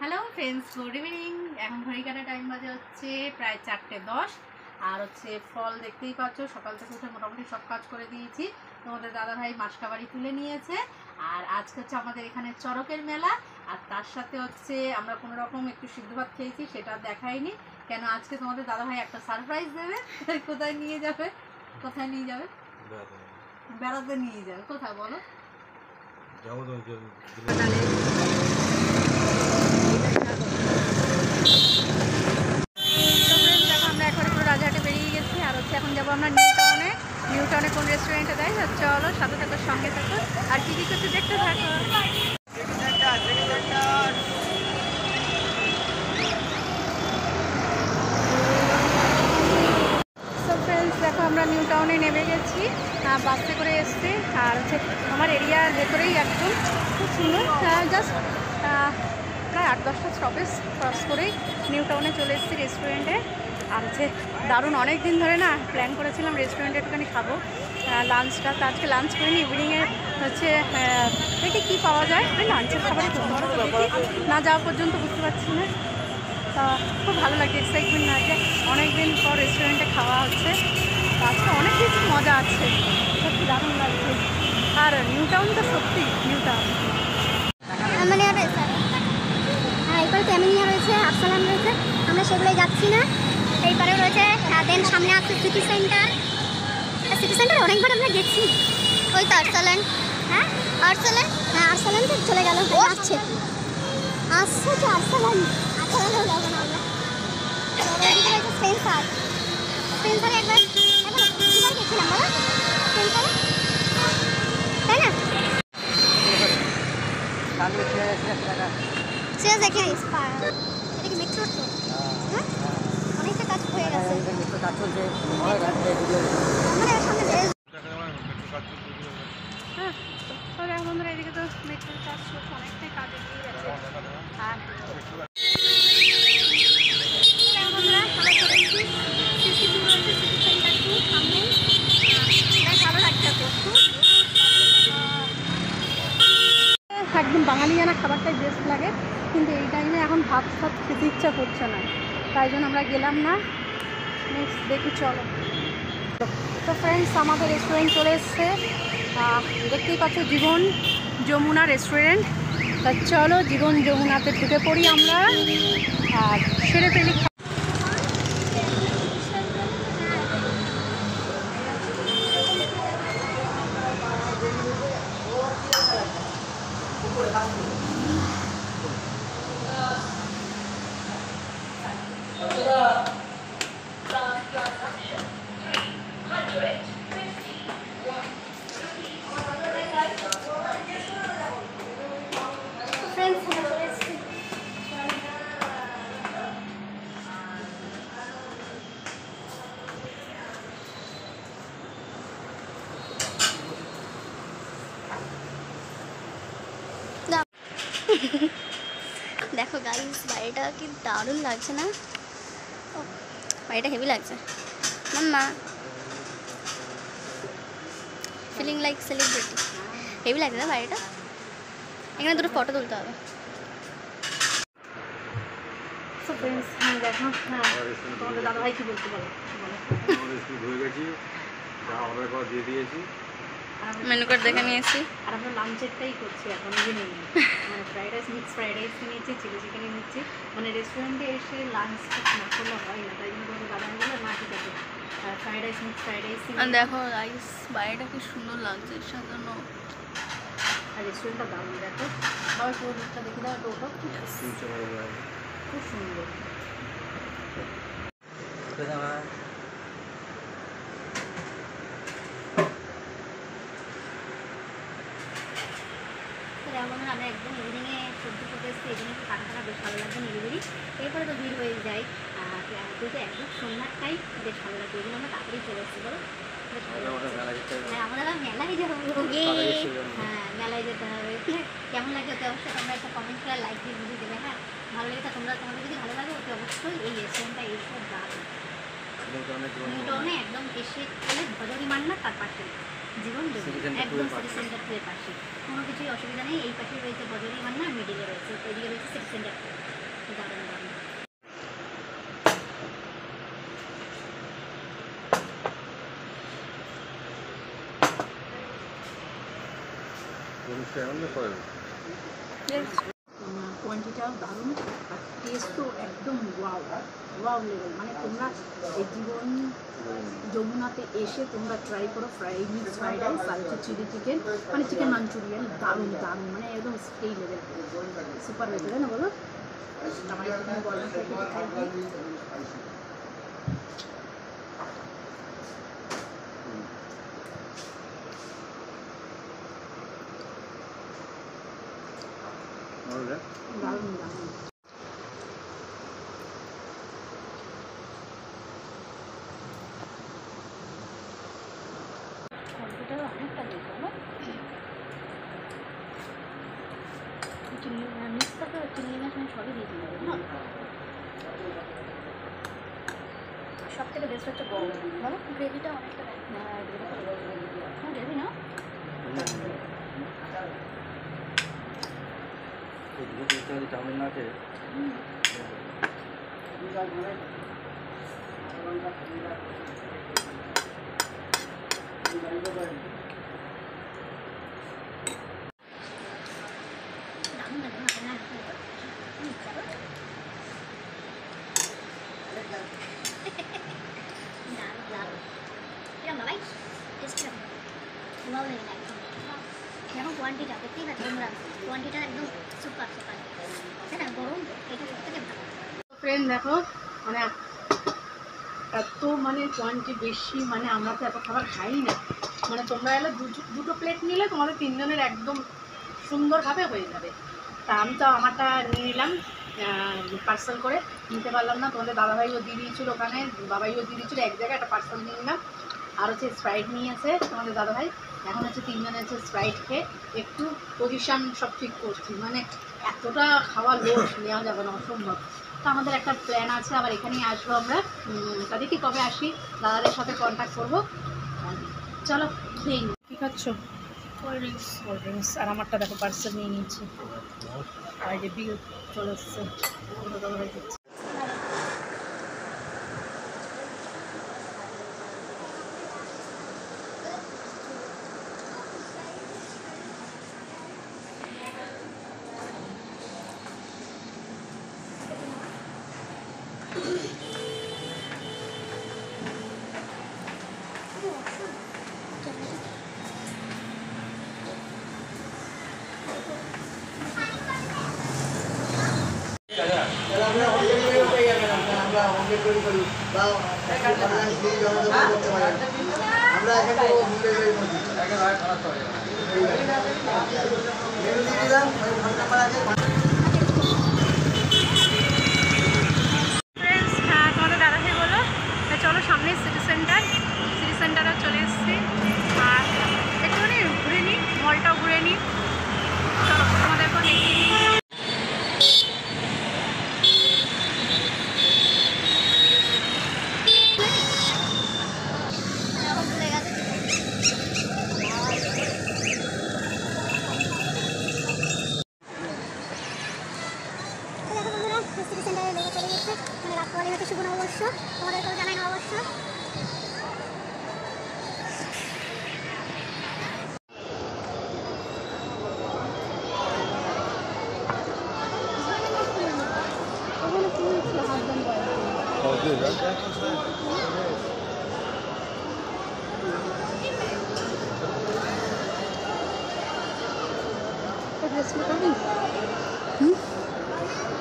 Hello friends, good evening. এখন ঘড়ি কাটা টাইম বাজে হচ্ছে প্রায় 4:10। আর হচ্ছে ফল দেখতেই পাচ্ছ, সকাল থেকে উঠে মোটামুটি সব কাজ করে দিয়েছি। তোমাদের দাদাভাই মাসকাবাড়ি তুলে নিয়েছে। আর আজকে হচ্ছে আমাদের এখানে চড়কের মেলা। আর তার সাথে হচ্ছে আমরা কোনো রকম একটু সিদ্ধ ভাত খেয়েছি, সেটা দেখাইনি কেন আজকে তোমাদের দাদাভাই একটা সারপ্রাইজ দেবে। কোথায় নিয়ে যাবে? কোথায় নিয়ে যাবে? বেড়াতে নিয়ে যাবে। কোথায় বলো? রাজাহাটে বেরিয়ে গেছি। আর হচ্ছে এখন যাবো আমরা নিউ টাউনে কোন রেস্টুরেন্টে দেয়। চলো সাথে থাকো, সঙ্গে থাকো, আর কি কি করতে দেখতে থাকো। সো ফ্রেন্ডস, দেখো আমরা নিউ টাউনে নেমে গেছি, বাসে করে এসছি। আর হচ্ছে আমার এরিয়ার ভেতরেই একদম খুব সুন্দর, জাস্ট প্রায় 8-10টা স্টপেজ ক্রস করেই নিউ টাউনে চলে এসেছি রেস্টুরেন্টে। আর হচ্ছে দারুণ, অনেক দিন ধরে না প্ল্যান করেছিলাম রেস্টুরেন্টে একটুখানি খাবো লাঞ্চটা। তো আজকে লাঞ্চ করিনি, ইভিনিংয়ে হচ্ছে দেখি কী পাওয়া যায়। লাঞ্চের খাবারই করতে পারো, না যাওয়া পর্যন্ত বুঝতে পারছি না। তা খুব ভালো লাগছে, এক্সাইটমেন্ট না যে অনেক দিন পর রেস্টুরেন্টে খাওয়া হচ্ছে। তো আজকে অনেক কিছু মজা আছে, সত্যি দারুণ লাগছে। আর নিউ টাউন তো সত্যি নিউ টাউন মানে এরপরে ক্যামিনিয়া রয়েছে, আফসালাম রয়েছে, আমরা সেগুলোই যাচ্ছি না। এইপারেও রয়েছে, দেন সামনে আছে সিটি সেন্টার। সিটি সেন্টার অনেকবার আমরা গেছি। ওই তো আর্সালান, আর্সালান তো চলে গেল, আসছে তো আর্সালানেও যাবো না আমরা। এদিকে রয়েছে স্পেন্সারে একবার গেছিলাম বলো, স্পেন্সারে, তাই না? সে দেখে এটা কি মেট্রো তো? হ্যাঁ, অনেকটা কাজ হয়ে গেছে, মানে সামনে হ্যাঁ। বন্ধুরা, এদিকে তো মেট্রোর কাজ চলছে, অনেকটাই কাজ এগিয়ে গেছে। আর বন্ধুরা সবাই করেছি সিটি টু রয়েছে, সিটি সেন্টার টু সামনেই। ভালো লাগছে খুব, একদম বাঙালিয়ানা খাবারটাই বেস্ট লাগে। কিন্তু এই টাইমে এখন ভাত খেতে ইচ্ছা করছে না, তাই জন্য আমরা গেলাম না। নেক্সট দেখি, চলো। তো ফ্রেন্ডস, আমাদের রেস্টুরেন্ট চলে এসছে, দেখতেই পাচ্ছ, জীবন যমুনা রেস্টুরেন্ট। তা চলো জীবন যমুনাতে ঢুকে পড়ি আমরা, আর সেরে ফেলি। দেখো গাইস, বাড়িটা কি দারুণ লাগছে না? বাড়িটা হেভি লাগছে, মাম্মা ফিলিং লাইক সেলিব্রিটি। হেভি লাগছে না বাড়িটা? এখানে দুটো ফটো তুলতে হবে। দেখো, তোমাদের দাদাভাই কি বলতে বলো? মেনু কার্ড দেখে নিয়েছি, আর আমরা লাঞ্চেরটাই করছি এখন ইভিনিং। মানে fried rice, mix fried rice নিয়েছি, চিলি চিকেন নিচ্ছি। মানে রেস্টুরেন্টে এসে লাঞ্চ না করলে হয় না, তাই জন্য তোমাদের দাদা বললো না ঠিক আছে fried rice, mix fried rice. দেখো রাইস, বাড়িটা কি সুন্দর লাগছে সাজানো। আর রেস্টুরেন্টটা দারুণ, দেখো সবাই পুরো দিকটা দেখে দাও, টোটো খুব সুন্দর। আমরা একদম ইভিনিংয়ে সবজি করতে এসেছি, ইভিনিং ফাঁকা থাকা বেশ ভালো লাগবে, নিরিবিলি। এরপরে তো ভিড় হয়ে যায়, যেহেতু একদম সন্ধ্যাটাই বেশ ভালো লাগবে, এগুলো আমরা তাড়াতাড়ি চলে এসেছি বলো। হ্যাঁ, আমাদের মেলায় যাবো, হ্যাঁ মেলায় যেতে হবে। কেমন লাগছে ওকে অবশ্যই তোমরা একটা কমেন্ট করে লাইক দিয়ে বুঝিয়ে দেবে। হ্যাঁ, ভালো লেগে তোমাদের যদি ভালো লাগে ওকে অবশ্যই এই রেস্টুরেন্টটা এসে দাঁড়াবে। নিউ টাউনে একদম এসে গেলে ভজরি মান্না, তার পাশে জীবন একদম সিটি সেন্টার 2 এর পাশে, কোনো কিছুই অসুবিধা নেই। এই পাশে রয়েছে বজরি বান্না, মিডিলে রয়েছে, ওইদিকে রয়েছে সিটি সেন্টার 2। দারুণ দারুণ। কোয়ান্টিটিটাও দারুণ আর টেস্টও একদম ওয়াও ওয়াও লেভেল। মানে তোমরা এই জীবন যমুনাতে এসে তোমরা ট্রাই করো মিক্স ফ্রাইড রাইস আর হচ্ছে চিলি চিকেন, মানে চিকেন মাঞ্চুরিয়ান, দারুণ দারুণ, মানে একদম সেই লেভেল, সুপার লেভেল, তাই না বলো? আমার এখানে বলো দারুণ দারুণ। কম্পিউটারও অনেকটা দিয়েছে না, চিংড়ি মিক্সটাতে চিংড়ি মাছ মানে সবই দিয়ে দিতে হবে না। সব থেকে বেস্ট হচ্ছে বড় বলো, গ্রেভিটা অনেকটা গ্রেভি না তামিলনাড়ু দারুণ লাগে না বাবাই টেস্ট ভালো লাগে না একদম। দেখো কোয়ান্টিটা দেখতেই পাচ্ছি তোমরা, কোয়ান্টিটা একদম সুপার সুপার, তাই না? গরম এটা সব থেকে ভালো। ফ্রেন্ড দেখো মানে এত মানে কোয়ান্টিটি বেশি, মানে আমরা তো এত খাবার খাই না। মানে তোমরা এলে দুটো প্লেট নিলে তোমাদের তিনজনের একদম সুন্দরভাবে হয়ে যাবে। তা আমি তো আমারটা নিয়ে নিলাম পার্সেল করে, নিতে পারলাম না, তোমাদের দাদাভাইও দিয়ে দিয়েছিল, ওখানে বাবাইও দিয়ে দিয়েছিলো, এক জায়গায় একটা পার্সেল নিয়ে নিলাম। আর হচ্ছে স্প্রাইট নিয়ে আছে তোমাদের দাদাভাই। এখন হচ্ছে তিনজনে হচ্ছে স্প্রাইট খেয়ে একটু পজিশন সব ঠিক করছি, মানে এতটা খাওয়া লোড নেওয়া যাবে না, অসম্ভব। তো আমাদের একটা প্ল্যান আছে, আবার এখানেই আসবো আমরা, তা দেখি কবে আসি, দাদাদের সাথে কন্ট্যাক্ট করবো। চলো খেয়ে নিই। কী খাচ্ছ? Cold drinks. Cold drinks. আর আমারটা দেখো পার্সেল নিয়ে নিচ্ছি, আর যে বিল চলে এসছে দাদাভাই দিচ্ছে। তোমাদের দাদাভাই বলো চলো সামনে সিটি সেন্টারও চলে এসেছি, আর একটুখানি ঘুরে নিই, মলটাও ঘুরে নিই। চলো তোমাদেরকেও দেখিয়ে নিই। সিটি সেন্টারে লেগে চলে গেছে, মানে রাত পরে হয়তো শুভ নববর্ষ, তোমাদেরকেও জানাই নববর্ষ।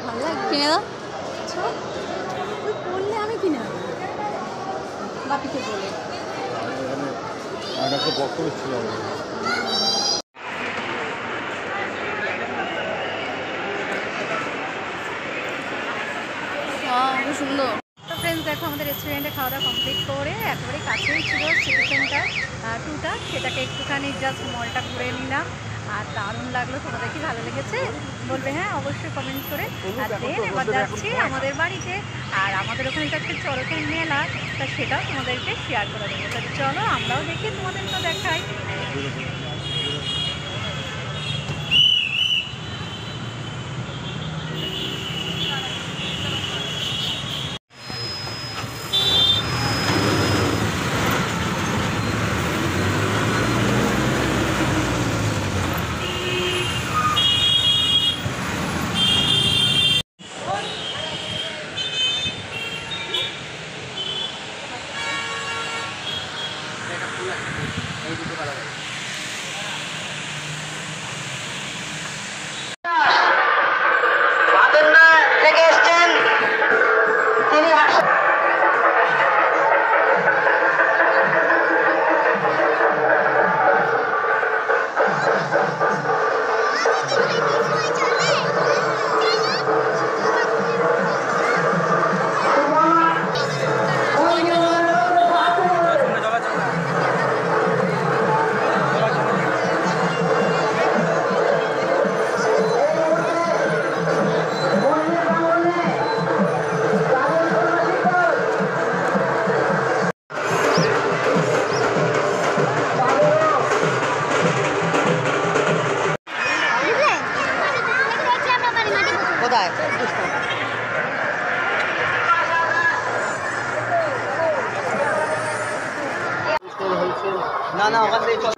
ভালো লাগে কিনে দাও, বললে আমি কিনে দেবো, বাপিকে বলে। সুন্দর। তো ফ্রেন্ডস দেখো আমাদের রেস্টুরেন্টে খাওয়া দাওয়া কমপ্লিট করে একেবারে কাছেই ছিল সিটি সেন্টার 2টা, সেটাকে একটুখানি জাস্ট মলটা ঘুরে নিলাম, আর দারুণ লাগলো। তোমাদের কি ভালো লেগেছে বলবে, হ্যাঁ অবশ্যই কমেন্ট করে। আর দেন এবার যাচ্ছি আমাদের বাড়িতে, আর আমাদের ওখানে যাচ্ছে চড়কের মেলা, তা সেটাও তোমাদেরকে শেয়ার করে দেবো। তাহলে চলো আমরাও দেখি, তোমাদেরকেও দেখাই।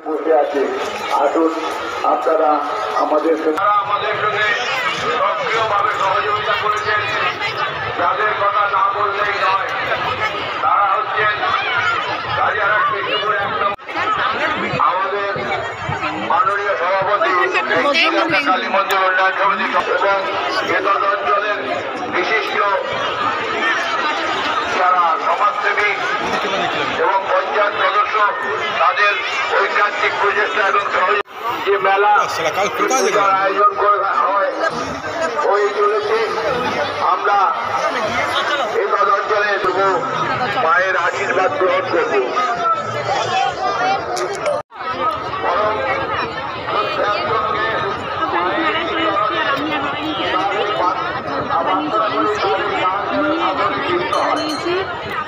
বসে আছে, আসুন আপনারা আমাদের সঙ্গে সক্রিয়ভাবে সহযোগিতা করেছেন। যাদের কথা না বললেই নয়, তারা হচ্ছেন রাজারহাট কৃষ্ণপুর ১ নম্বর আমাদের মাননীয় সভাপতি কালী মন্দির উন্নয়ন সমিতি এবং এতদ অঞ্চলের বিশিষ্ট যারা সমাজসেবী এবং পঞ্চায়েত সদস্য, তাদের ঐকান্তিক প্রচেষ্টা এবং যে মেলা আয়োজন করা হয় হয়ে চলেছে। আমরা এই অঞ্চলে দেবো মায়ের আশীর্বাদ গ্রহণ করব।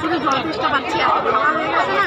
শুধু জল তেষ্টা পাচ্ছি, এত খাওয়া হয়ে গেছে না।